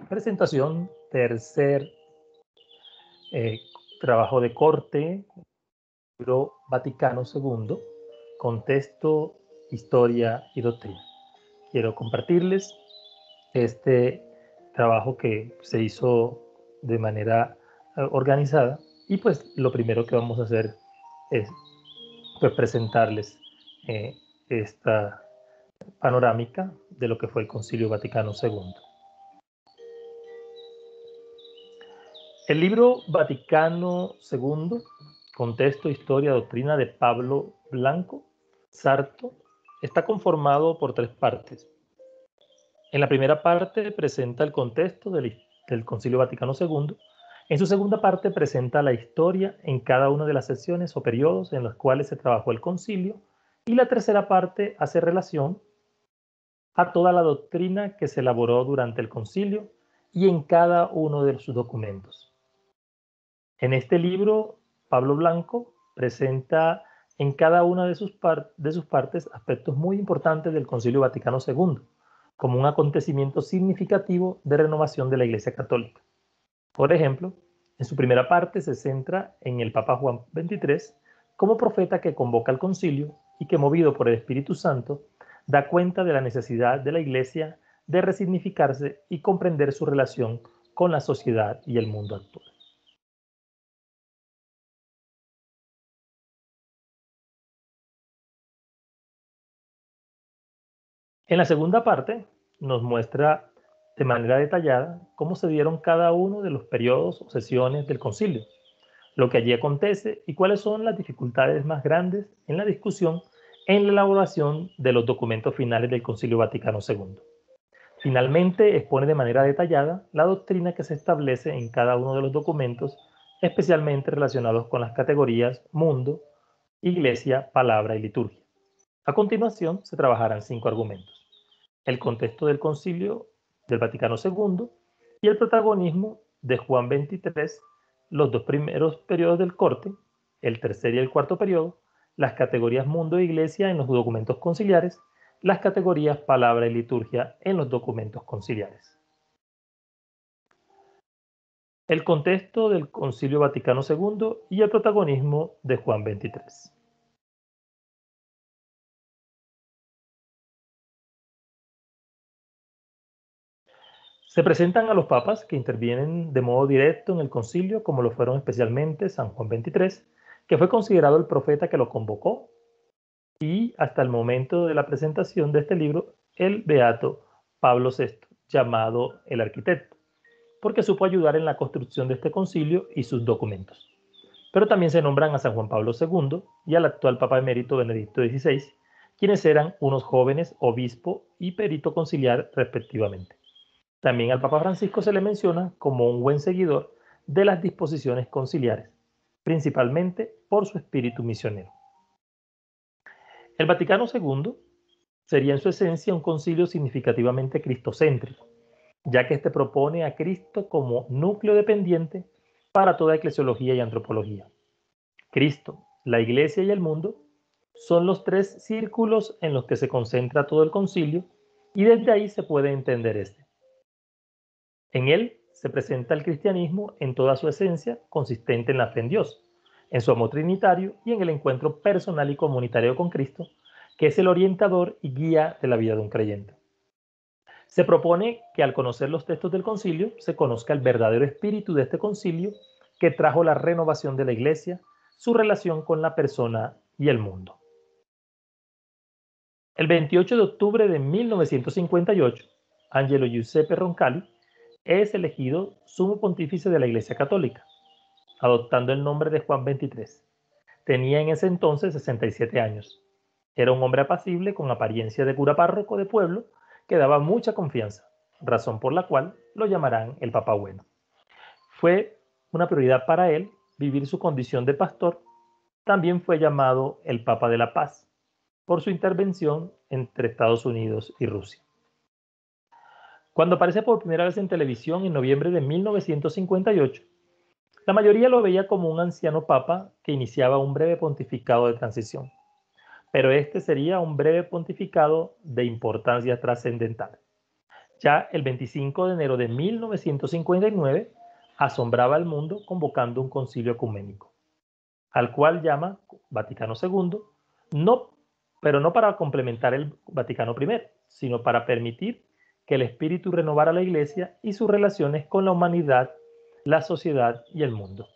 Presentación, tercer eh, trabajo de corte, libro Vaticano II, contexto, historia y doctrina. Quiero compartirles este trabajo que se hizo de manera organizada y pues lo primero que vamos a hacer es pues presentarles esta panorámica de lo que fue el Concilio Vaticano II. El libro Vaticano II, Contexto, Historia, Doctrina de Pablo Blanco Sarto, está conformado por 3 partes. En la primera parte presenta el contexto del Concilio Vaticano II. En su segunda parte presenta la historia en cada una de las sesiones o periodos en los cuales se trabajó el concilio. Y la tercera parte hace relación a toda la doctrina que se elaboró durante el concilio y en cada uno de sus documentos. En este libro, Pablo Blanco presenta en cada una de sus partes aspectos muy importantes del Concilio Vaticano II, como un acontecimiento significativo de renovación de la Iglesia Católica. Por ejemplo, en su primera parte se centra en el Papa Juan XXIII como profeta que convoca al concilio y que, movido por el Espíritu Santo, da cuenta de la necesidad de la Iglesia de resignificarse y comprender su relación con la sociedad y el mundo actual. En la segunda parte nos muestra de manera detallada cómo se dieron cada uno de los periodos o sesiones del concilio, lo que allí acontece y cuáles son las dificultades más grandes en la discusión en la elaboración de los documentos finales del Concilio Vaticano II. Finalmente, expone de manera detallada la doctrina que se establece en cada uno de los documentos, especialmente relacionados con las categorías mundo, iglesia, palabra y liturgia. A continuación, se trabajarán 5 argumentos: el contexto del Concilio del Vaticano II y el protagonismo de Juan XXIII, los 2 primeros periodos del corte, el tercer y el cuarto periodo, las categorías mundo e iglesia en los documentos conciliares, las categorías palabra y liturgia en los documentos conciliares. El contexto del Concilio Vaticano II y el protagonismo de Juan XXIII. Se presentan a los papas que intervienen de modo directo en el concilio, como lo fueron especialmente San Juan XXIII, que fue considerado el profeta que lo convocó, y hasta el momento de la presentación de este libro, el beato Pablo VI, llamado el arquitecto, porque supo ayudar en la construcción de este concilio y sus documentos. Pero también se nombran a San Juan Pablo II y al actual Papa emérito Benedicto XVI, quienes eran unos jóvenes obispo y perito conciliar respectivamente. También al Papa Francisco se le menciona como un buen seguidor de las disposiciones conciliares, principalmente por su espíritu misionero. El Vaticano II sería en su esencia un concilio significativamente cristocéntrico, ya que este propone a Cristo como núcleo dependiente para toda eclesiología y antropología. Cristo, la Iglesia y el mundo son los 3 círculos en los que se concentra todo el concilio y desde ahí se puede entender este. En él se presenta el cristianismo en toda su esencia, consistente en la fe en Dios, en su amor trinitario y en el encuentro personal y comunitario con Cristo, que es el orientador y guía de la vida de un creyente. Se propone que al conocer los textos del concilio se conozca el verdadero espíritu de este concilio que trajo la renovación de la Iglesia, su relación con la persona y el mundo. El 28 de octubre de 1958, Angelo Giuseppe Roncalli es elegido sumo pontífice de la Iglesia Católica, adoptando el nombre de Juan XXIII. Tenía en ese entonces 67 años. Era un hombre apacible con apariencia de cura párroco de pueblo que daba mucha confianza, razón por la cual lo llamarán el Papa Bueno. Fue una prioridad para él vivir su condición de pastor. También fue llamado el Papa de la Paz por su intervención entre Estados Unidos y Rusia. Cuando aparece por primera vez en televisión en noviembre de 1958, la mayoría lo veía como un anciano papa que iniciaba un breve pontificado de transición, pero este sería un breve pontificado de importancia trascendental. Ya el 25 de enero de 1959 asombraba al mundo convocando un concilio ecuménico, al cual llama Vaticano II, no, pero no para complementar el Vaticano I, sino para permitir que el Espíritu renovara la Iglesia y sus relaciones con la humanidad, la sociedad y el mundo.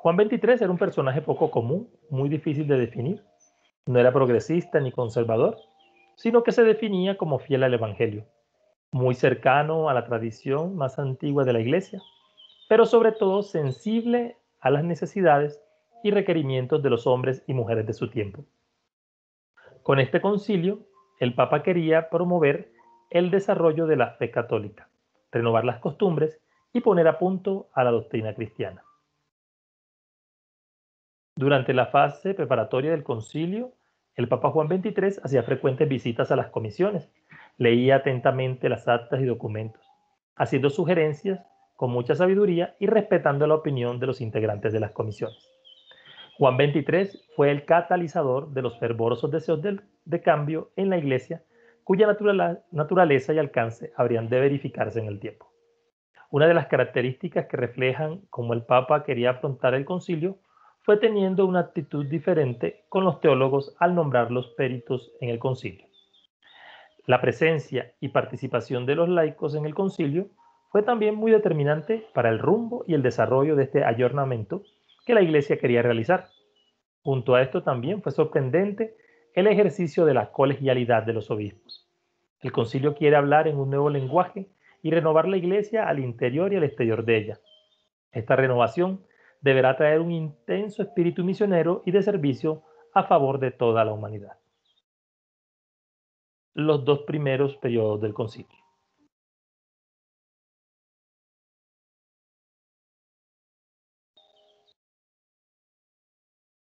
Juan XXIII era un personaje poco común, muy difícil de definir. No era progresista ni conservador, sino que se definía como fiel al Evangelio, muy cercano a la tradición más antigua de la Iglesia, pero sobre todo sensible a las necesidades y requerimientos de los hombres y mujeres de su tiempo. Con este concilio, el Papa quería promover el desarrollo de la fe católica, renovar las costumbres y poner a punto a la doctrina cristiana. Durante la fase preparatoria del concilio, el Papa Juan XXIII hacía frecuentes visitas a las comisiones, leía atentamente las actas y documentos, haciendo sugerencias con mucha sabiduría y respetando la opinión de los integrantes de las comisiones. Juan XXIII fue el catalizador de los fervorosos deseos de cambio en la Iglesia, cuya naturaleza y alcance habrían de verificarse en el tiempo. Una de las características que reflejan cómo el Papa quería afrontar el concilio fue teniendo una actitud diferente con los teólogos al nombrarlos peritos en el concilio. La presencia y participación de los laicos en el concilio fue también muy determinante para el rumbo y el desarrollo de este ayornamiento que la Iglesia quería realizar. Junto a esto también fue sorprendente el ejercicio de la colegialidad de los obispos. El concilio quiere hablar en un nuevo lenguaje y renovar la Iglesia al interior y al exterior de ella. Esta renovación deberá traer un intenso espíritu misionero y de servicio a favor de toda la humanidad. Los dos primeros periodos del concilio.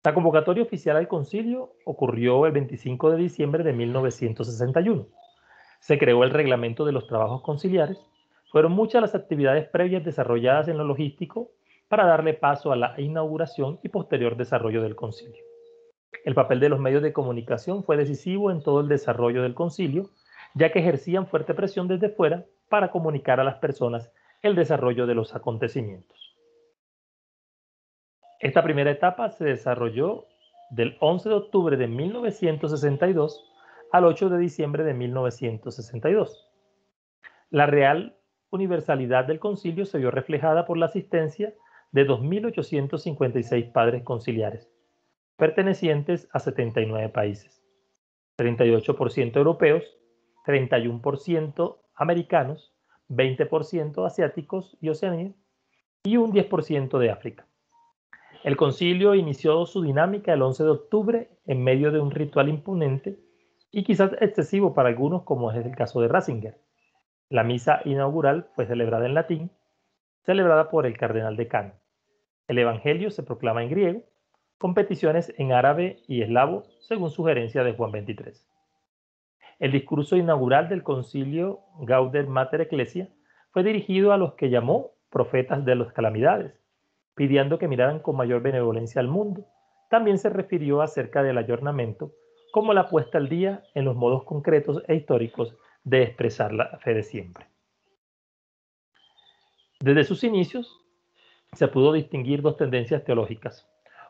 La convocatoria oficial al concilio ocurrió el 25 de diciembre de 1961. Se creó el reglamento de los trabajos conciliares. Fueron muchas las actividades previas desarrolladas en lo logístico para darle paso a la inauguración y posterior desarrollo del concilio. El papel de los medios de comunicación fue decisivo en todo el desarrollo del concilio, ya que ejercían fuerte presión desde fuera para comunicar a las personas el desarrollo de los acontecimientos. Esta primera etapa se desarrolló del 11 de octubre de 1962 al 8 de diciembre de 1962. La real universalidad del concilio se vio reflejada por la asistencia de 2.856 padres conciliares, pertenecientes a 79 países, 38% europeos, 31% americanos, 20% asiáticos y oceánicos y un 10% de África. El concilio inició su dinámica el 11 de octubre en medio de un ritual imponente y quizás excesivo para algunos, como es el caso de Ratzinger. La misa inaugural fue celebrada en latín, celebrada por el cardenal decano. El evangelio se proclama en griego, con peticiones en árabe y eslavo, según sugerencia de Juan XXIII. El discurso inaugural del concilio Gauder Mater Ecclesia fue dirigido a los que llamó profetas de las calamidades, pidiendo que miraran con mayor benevolencia al mundo. También se refirió acerca del ayornamiento como la puesta al día en los modos concretos e históricos de expresar la fe de siempre. Desde sus inicios se pudo distinguir dos tendencias teológicas: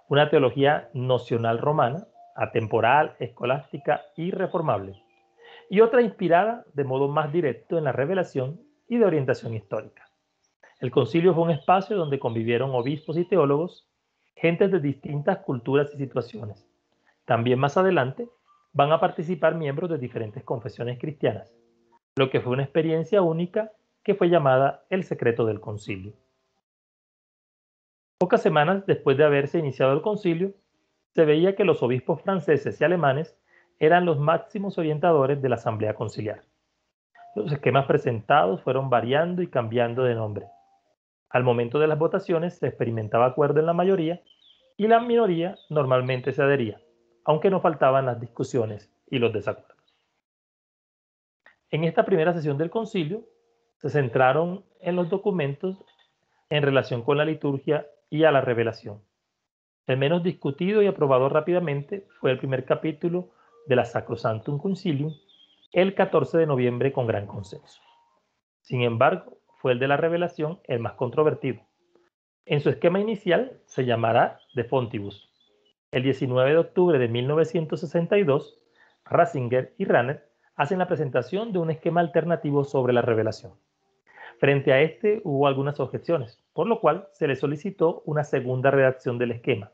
una teología nocional romana, atemporal, escolástica y reformable, y otra inspirada de modo más directo en la revelación y de orientación histórica. El concilio fue un espacio donde convivieron obispos y teólogos, gentes de distintas culturas y situaciones. También más adelante van a participar miembros de diferentes confesiones cristianas, lo que fue una experiencia única que fue llamada el secreto del concilio. Pocas semanas después de haberse iniciado el concilio, se veía que los obispos franceses y alemanes eran los máximos orientadores de la asamblea conciliar. Los esquemas presentados fueron variando y cambiando de nombre. Al momento de las votaciones se experimentaba acuerdo en la mayoría y la minoría normalmente se adhería, aunque no faltaban las discusiones y los desacuerdos. En esta primera sesión del concilio se centraron en los documentos en relación con la liturgia y a la revelación. El menos discutido y aprobado rápidamente fue el primer capítulo de la Sacrosanctum Concilium, el 14 de noviembre con gran consenso. Sin embargo, fue el de la revelación el más controvertido. En su esquema inicial se llamará De Fontibus. El 19 de octubre de 1962, Ratzinger y Rahner hacen la presentación de un esquema alternativo sobre la revelación. Frente a este hubo algunas objeciones, por lo cual se le solicitó una segunda redacción del esquema.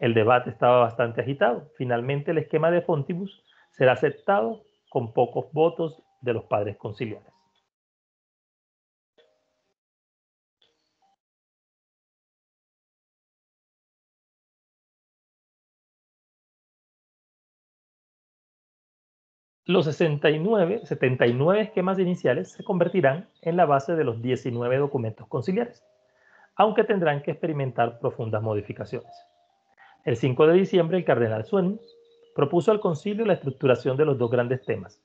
El debate estaba bastante agitado. Finalmente el esquema de Fontibus será aceptado con pocos votos de los padres conciliares. Los 79 esquemas iniciales se convertirán en la base de los 19 documentos conciliares, aunque tendrán que experimentar profundas modificaciones. El 5 de diciembre, el cardenal Suenens propuso al concilio la estructuración de los dos grandes temas,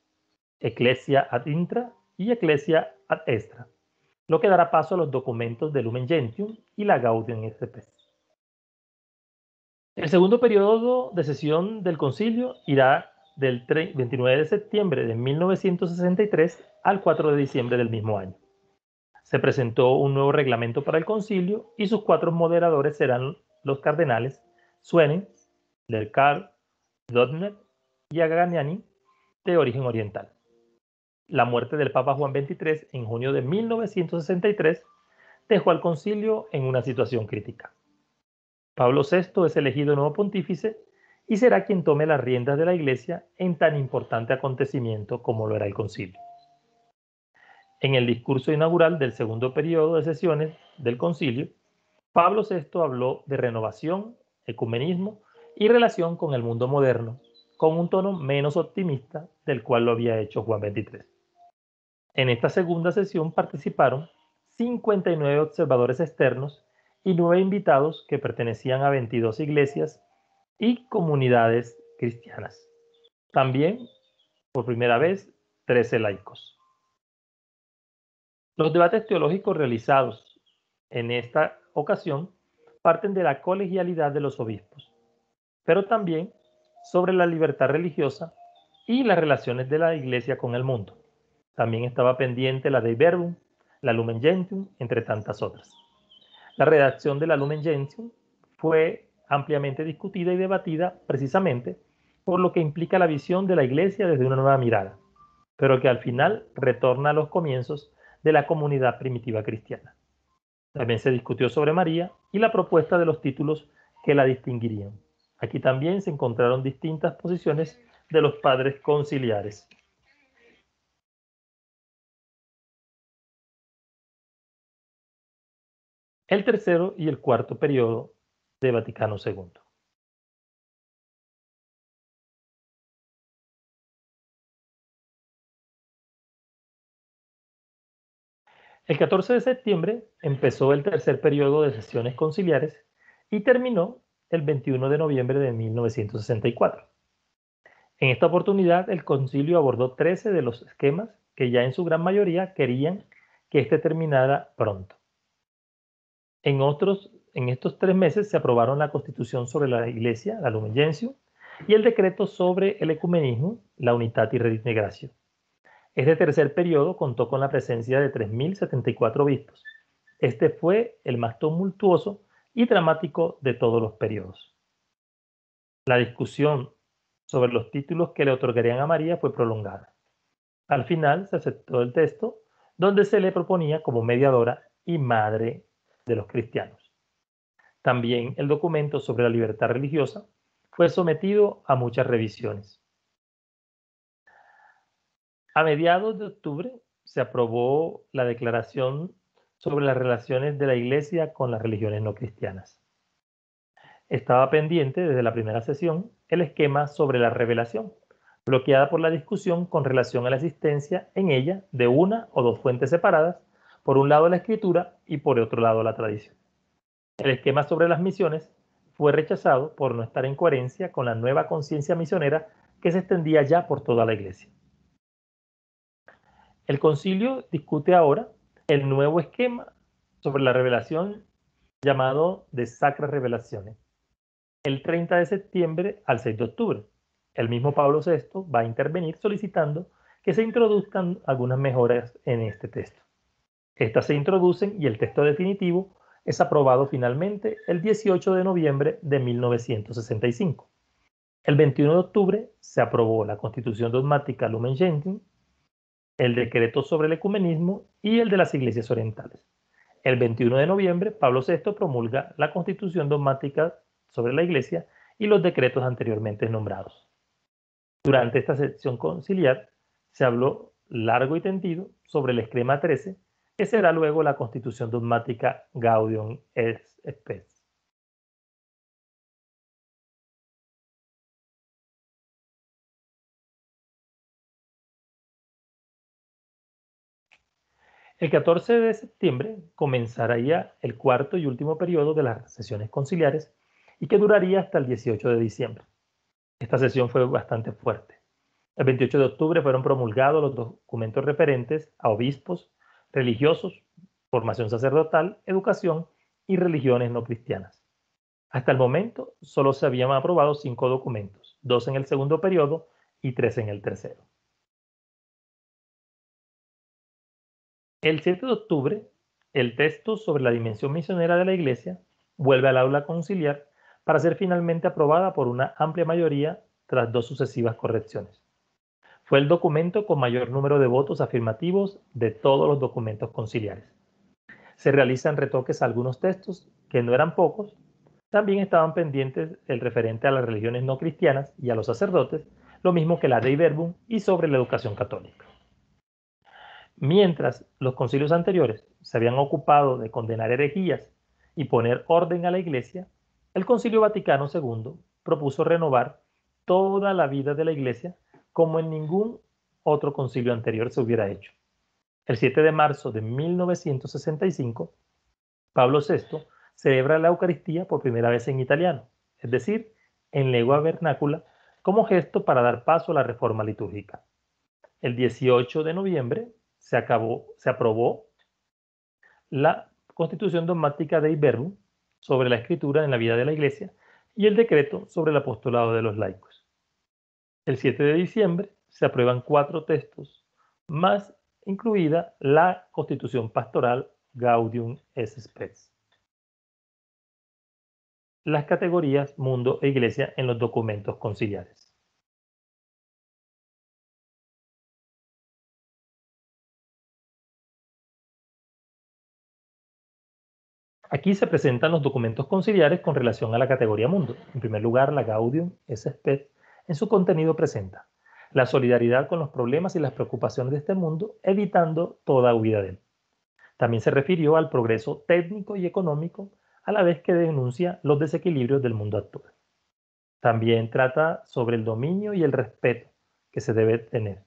Ecclesia ad intra y Ecclesia ad extra, lo que dará paso a los documentos de Lumen Gentium y la Gaudium et Spes. El segundo periodo de sesión del concilio irá del 29 de septiembre de 1963 al 4 de diciembre del mismo año. Se presentó un nuevo reglamento para el concilio y sus 4 moderadores serán los cardenales Suenens, Lercaqui, Dodner y Agagnani, de origen oriental. La muerte del Papa Juan XXIII en junio de 1963 dejó al concilio en una situación crítica. Pablo VI es elegido nuevo pontífice y será quien tome las riendas de la Iglesia en tan importante acontecimiento como lo era el concilio. En el discurso inaugural del segundo periodo de sesiones del concilio, Pablo VI habló de renovación, ecumenismo y relación con el mundo moderno, con un tono menos optimista del cual lo había hecho Juan XXIII. En esta segunda sesión participaron 59 observadores externos y 9 invitados que pertenecían a 22 iglesias y comunidades cristianas. También, por primera vez, 13 laicos. Los debates teológicos realizados en esta ocasión parten de la colegialidad de los obispos, pero también sobre la libertad religiosa y las relaciones de la Iglesia con el mundo. También estaba pendiente la Dei Verbum, la Lumen Gentium, entre tantas otras. La redacción de la Lumen Gentium fue ampliamente discutida y debatida precisamente por lo que implica la visión de la Iglesia desde una nueva mirada, pero que al final retorna a los comienzos de la comunidad primitiva cristiana. También se discutió sobre María y la propuesta de los títulos que la distinguirían. Aquí también se encontraron distintas posiciones de los padres conciliares. El tercero y el cuarto periodo de Vaticano II. El 14 de septiembre empezó el tercer periodo de sesiones conciliares y terminó el 21 de noviembre de 1964. En esta oportunidad, el concilio abordó 13 de los esquemas que ya en su gran mayoría querían que este terminara pronto. En estos 3 meses se aprobaron la Constitución sobre la Iglesia, la Lumen Gentium, y el decreto sobre el ecumenismo, la Unitatis Redemptionis Gratia. Este tercer periodo contó con la presencia de 3.074 obispos. Este fue el más tumultuoso y dramático de todos los periodos. La discusión sobre los títulos que le otorgarían a María fue prolongada. Al final se aceptó el texto donde se le proponía como mediadora y madre de los cristianos. También el documento sobre la libertad religiosa fue sometido a muchas revisiones. A mediados de octubre se aprobó la declaración sobre las relaciones de la Iglesia con las religiones no cristianas. Estaba pendiente desde la primera sesión el esquema sobre la revelación, bloqueada por la discusión con relación a la existencia en ella de una o dos fuentes separadas, por un lado la escritura y por otro lado la tradición. El esquema sobre las misiones fue rechazado por no estar en coherencia con la nueva conciencia misionera que se extendía ya por toda la Iglesia. El concilio discute ahora el nuevo esquema sobre la revelación llamado de Sacras Revelaciones, el 30 de septiembre al 6 de octubre. El mismo Pablo VI va a intervenir solicitando que se introduzcan algunas mejoras en este texto. Estas se introducen y el texto definitivo es aprobado finalmente el 18 de noviembre de 1965. El 21 de octubre se aprobó la Constitución Dogmática Lumen Gentium, el decreto sobre el ecumenismo y el de las iglesias orientales. El 21 de noviembre, Pablo VI promulga la Constitución Dogmática sobre la Iglesia y los decretos anteriormente nombrados. Durante esta sesión conciliar se habló largo y tendido sobre el esquema 13, que será luego la Constitución Dogmática Gaudium et Spes. El 14 de septiembre comenzaría el cuarto y último periodo de las sesiones conciliares y que duraría hasta el 18 de diciembre. Esta sesión fue bastante fuerte. El 28 de octubre fueron promulgados los documentos referentes a obispos, religiosos, formación sacerdotal, educación y religiones no cristianas. Hasta el momento solo se habían aprobado 5 documentos, 2 en el segundo periodo y 3 en el tercero. El 7 de octubre, el texto sobre la dimensión misionera de la Iglesia vuelve al aula conciliar para ser finalmente aprobada por una amplia mayoría tras 2 sucesivas correcciones. Fue el documento con mayor número de votos afirmativos de todos los documentos conciliares. Se realizan retoques a algunos textos, que no eran pocos. También estaban pendientes el referente a las religiones no cristianas y a los sacerdotes, lo mismo que la Dei Verbum y sobre la educación católica. Mientras los concilios anteriores se habían ocupado de condenar herejías y poner orden a la Iglesia, el Concilio Vaticano II propuso renovar toda la vida de la Iglesia como en ningún otro concilio anterior se hubiera hecho. El 7 de marzo de 1965, Pablo VI celebra la Eucaristía por primera vez en italiano, es decir, en lengua vernácula, como gesto para dar paso a la reforma litúrgica. El 18 de noviembre se aprobó la Constitución Dogmática Dei Verbum sobre la escritura en la vida de la Iglesia y el decreto sobre el apostolado de los laicos. El 7 de diciembre se aprueban 4 textos, más incluida la Constitución Pastoral Gaudium et Spes. Las categorías mundo e iglesia en los documentos conciliares. Aquí se presentan los documentos conciliares con relación a la categoría mundo. En primer lugar, la Gaudium et Spes en su contenido presenta la solidaridad con los problemas y las preocupaciones de este mundo, evitando toda huida de él. También se refirió al progreso técnico y económico, a la vez que denuncia los desequilibrios del mundo actual. También trata sobre el dominio y el respeto que se debe tener,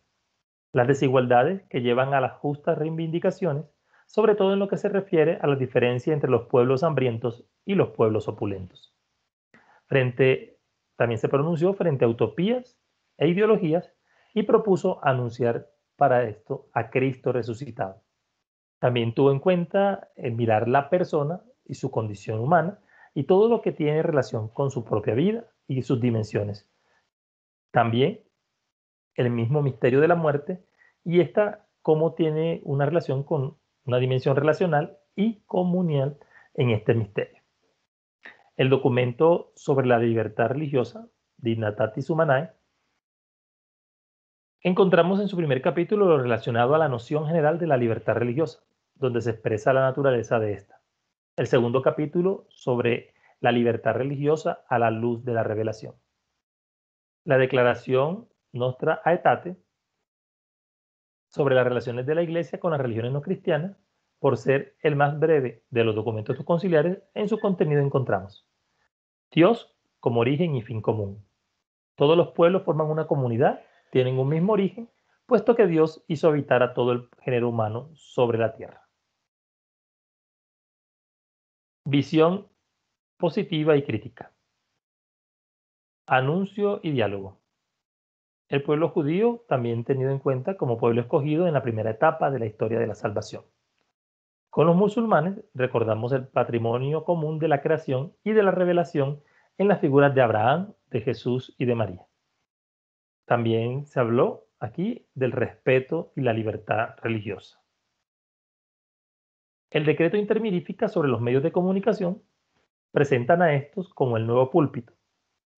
las desigualdades que llevan a las justas reivindicaciones, sobre todo en lo que se refiere a la diferencia entre los pueblos hambrientos y los pueblos opulentos. También se pronunció frente a utopías e ideologías y propuso anunciar para esto a Cristo resucitado. También tuvo en cuenta el mirar la persona y su condición humana y todo lo que tiene relación con su propia vida y sus dimensiones. También el mismo misterio de la muerte y esta cómo tiene una relación con una dimensión relacional y comunal en este misterio. El documento sobre la libertad religiosa, Dignitatis Humanae, encontramos en su primer capítulo lo relacionado a la noción general de la libertad religiosa, donde se expresa la naturaleza de esta. El segundo capítulo sobre la libertad religiosa a la luz de la revelación. La declaración Nostra Aetate sobre las relaciones de la Iglesia con las religiones no cristianas, por ser el más breve de los documentos conciliares, en su contenido encontramos Dios como origen y fin común. Todos los pueblos forman una comunidad, tienen un mismo origen, puesto que Dios hizo habitar a todo el género humano sobre la tierra. Visión positiva y crítica. Anuncio y diálogo. El pueblo judío también tenido en cuenta como pueblo escogido en la primera etapa de la historia de la salvación. Con los musulmanes recordamos el patrimonio común de la creación y de la revelación en las figuras de Abraham, de Jesús y de María. También se habló aquí del respeto y la libertad religiosa. El decreto intermirifica sobre los medios de comunicación presentan a estos como el nuevo púlpito,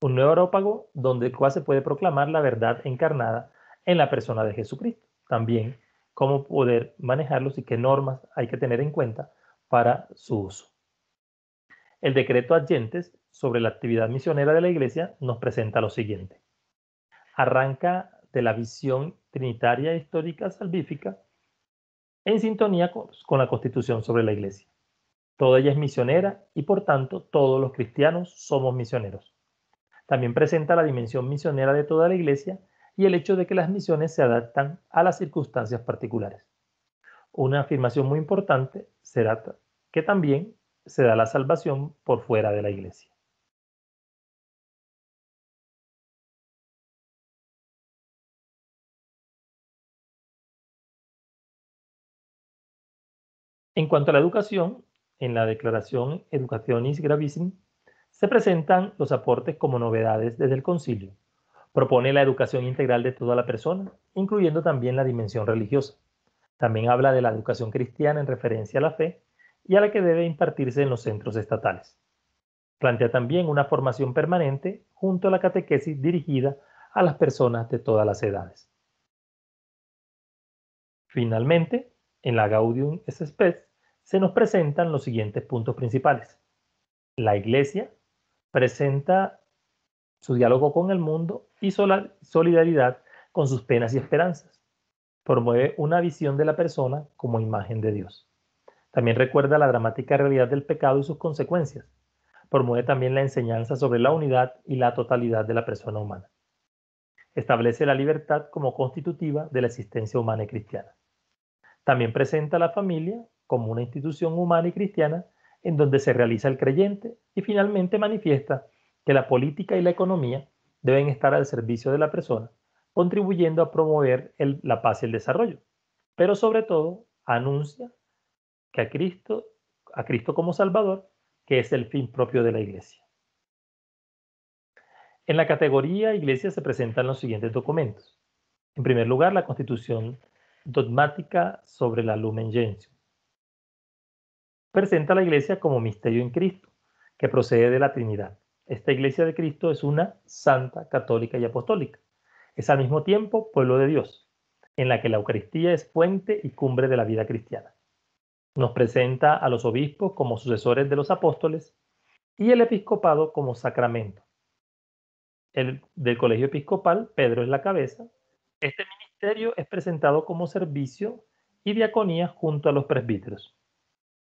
un nuevo areópago donde el cual se puede proclamar la verdad encarnada en la persona de Jesucristo. También cómo poder manejarlos y qué normas hay que tener en cuenta para su uso. El decreto adyentes sobre la actividad misionera de la Iglesia nos presenta lo siguiente. Arranca de la visión trinitaria histórica salvífica en sintonía con la Constitución sobre la Iglesia. Toda ella es misionera y por tanto todos los cristianos somos misioneros. También presenta la dimensión misionera de toda la Iglesia y el hecho de que las misiones se adaptan a las circunstancias particulares. Una afirmación muy importante será que también se da la salvación por fuera de la Iglesia. En cuanto a la educación, en la declaración Educationis Gravissim se presentan los aportes como novedades desde el concilio. Propone la educación integral de toda la persona, incluyendo también la dimensión religiosa. También habla de la educación cristiana en referencia a la fe y a la que debe impartirse en los centros estatales. Plantea también una formación permanente junto a la catequesis dirigida a las personas de todas las edades. Finalmente, en la Gaudium et Spes se nos presentan los siguientes puntos principales. La Iglesia presenta su diálogo con el mundo y solidaridad con sus penas y esperanzas. Promueve una visión de la persona como imagen de Dios. También recuerda la dramática realidad del pecado y sus consecuencias. Promueve también la enseñanza sobre la unidad y la totalidad de la persona humana. Establece la libertad como constitutiva de la existencia humana y cristiana. También presenta a la familia como una institución humana y cristiana en donde se realiza el creyente y finalmente manifiesta que la política y la economía deben estar al servicio de la persona, contribuyendo a promover la paz y el desarrollo. Pero sobre todo anuncia que a Cristo como Salvador, que es el fin propio de la Iglesia. En la categoría Iglesia se presentan los siguientes documentos. En primer lugar, la Constitución dogmática sobre la Lumen Gentium. Presenta a la Iglesia como misterio en Cristo, que procede de la Trinidad. Esta Iglesia de Cristo es una santa, católica y apostólica. Es al mismo tiempo pueblo de Dios, en la que la Eucaristía es fuente y cumbre de la vida cristiana. Nos presenta a los obispos como sucesores de los apóstoles y el episcopado como sacramento. Del colegio episcopal, Pedro es la cabeza. Este ministerio es presentado como servicio y diaconía junto a los presbíteros.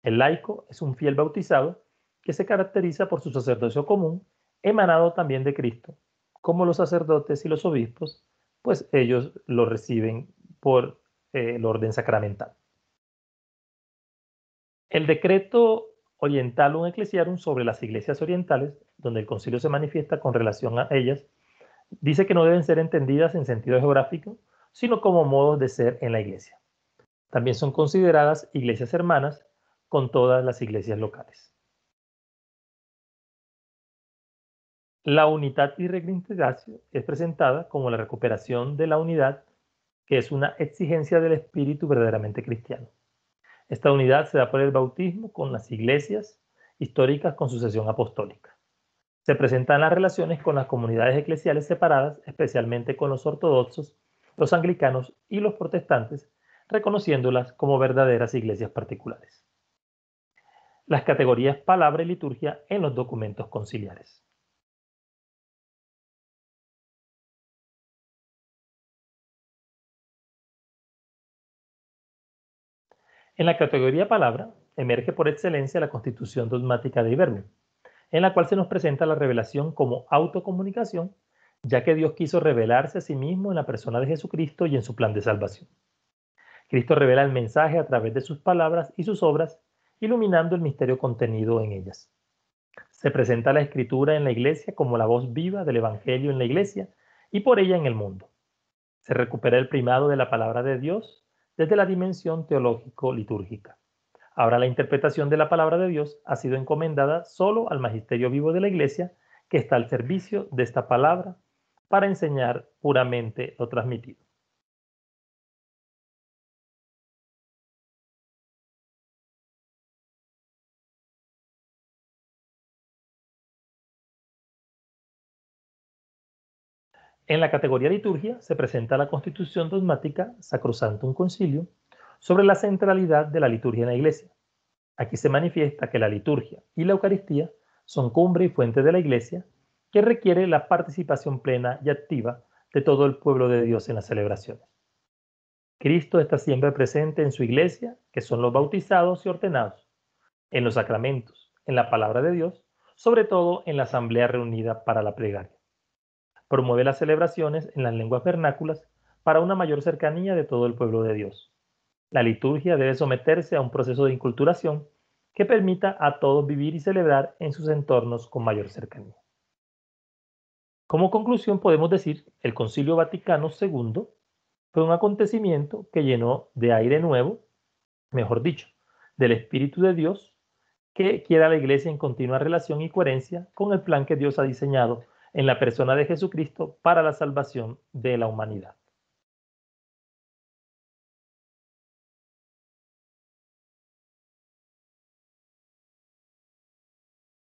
El laico es un fiel bautizado que se caracteriza por su sacerdocio común, emanado también de Cristo, como los sacerdotes y los obispos, pues ellos lo reciben por el orden sacramental. El decreto Orientalum Ecclesiarum sobre las iglesias orientales, donde el concilio se manifiesta con relación a ellas, dice que no deben ser entendidas en sentido geográfico, sino como modos de ser en la iglesia. También son consideradas iglesias hermanas con todas las iglesias locales. La unidad y reintegración es presentada como la recuperación de la unidad, que es una exigencia del espíritu verdaderamente cristiano. Esta unidad se da por el bautismo con las iglesias históricas con sucesión apostólica. Se presentan las relaciones con las comunidades eclesiales separadas, especialmente con los ortodoxos, los anglicanos y los protestantes, reconociéndolas como verdaderas iglesias particulares. Las categorías palabra y liturgia en los documentos conciliares. En la categoría palabra emerge por excelencia la constitución dogmática de Iberbio, en la cual se nos presenta la revelación como autocomunicación, ya que Dios quiso revelarse a sí mismo en la persona de Jesucristo y en su plan de salvación. Cristo revela el mensaje a través de sus palabras y sus obras, iluminando el misterio contenido en ellas. Se presenta la Escritura en la Iglesia como la voz viva del Evangelio en la Iglesia y por ella en el mundo. Se recupera el primado de la palabra de Dios desde la dimensión teológico-litúrgica. Ahora la interpretación de la palabra de Dios ha sido encomendada solo al magisterio vivo de la Iglesia, que está al servicio de esta palabra para enseñar puramente lo transmitido. En la categoría liturgia se presenta la Constitución dogmática Sacrosanctum Concilium sobre la centralidad de la liturgia en la Iglesia. Aquí se manifiesta que la liturgia y la Eucaristía son cumbre y fuente de la Iglesia, que requiere la participación plena y activa de todo el pueblo de Dios en las celebraciones. Cristo está siempre presente en su Iglesia, que son los bautizados y ordenados, en los sacramentos, en la palabra de Dios, sobre todo en la asamblea reunida para la plegaria. Promueve las celebraciones en las lenguas vernáculas para una mayor cercanía de todo el pueblo de Dios. La liturgia debe someterse a un proceso de inculturación que permita a todos vivir y celebrar en sus entornos con mayor cercanía. Como conclusión, podemos decir que el Concilio Vaticano II fue un acontecimiento que llenó de aire nuevo, mejor dicho, del Espíritu de Dios, que quiere a la Iglesia en continua relación y coherencia con el plan que Dios ha diseñado en la persona de Jesucristo para la salvación de la humanidad.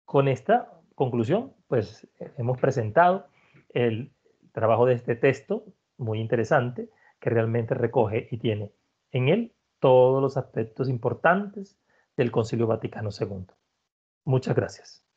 Con esta conclusión, pues hemos presentado el trabajo de este texto muy interesante que realmente recoge y tiene en él todos los aspectos importantes del Concilio Vaticano II. Muchas gracias.